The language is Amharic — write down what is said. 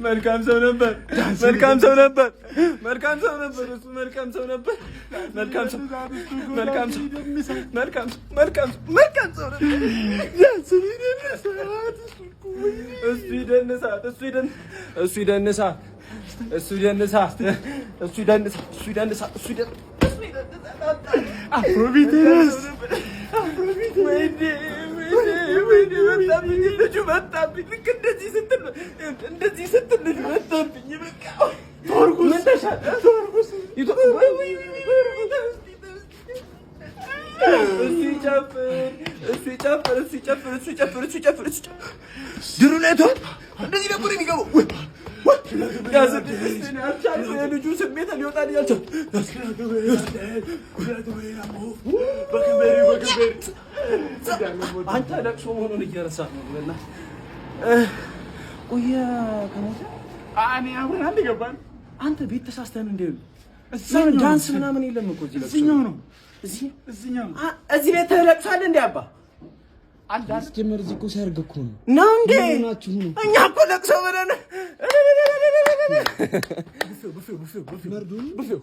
መልካም ሰው ነበር። መልካም ሰው ነበር። መልካም ሰው ነበር። እሱ መልካም ሰው ነበር። መልካም ሰው መልካም ሰው መልካም ሰው መልካም ሰው መልካም ሰው ነበር። እሱ ይደንሳት እሱ ይደንሳት እሱ ይደንሳት እሱ ይደንሳት እሱ ይደንሳት እሱ ይደንሳት እሱ ይደንሳት አፍሮቢትስ ወይኔ ወይኔ መጣብኝ ልጁ መጣብኝ። ልክ እንደዚህ ስትል ልጁ መጣብኝ። በቃ ቶርጉስ ምን ተሻለ? ቶርጉስ እሱ ይጨፍር ድሩ ነቶ እንደዚህ ነበር የሚገባው። የልጁ ስሜት ሊወጣ ያልቻል አንተ ለቅሶ መሆኑን እየረሳ ነው። ቆየ ከሞተ እኔ አሁን አንድ ገባን። አንተ ቤት ተሳስተን እንደ ዳንስ ምናምን የለም እኮ እዚህ ለቅሶ ነው። እዚህ ቤት ተለቅሷል እንደ አባ አንዳንድ ጀመር እዚህ እኮ ሰርግ እኮ ነው እንዴ? እኛ እኮ ለቅሶ ብለን ቡፌው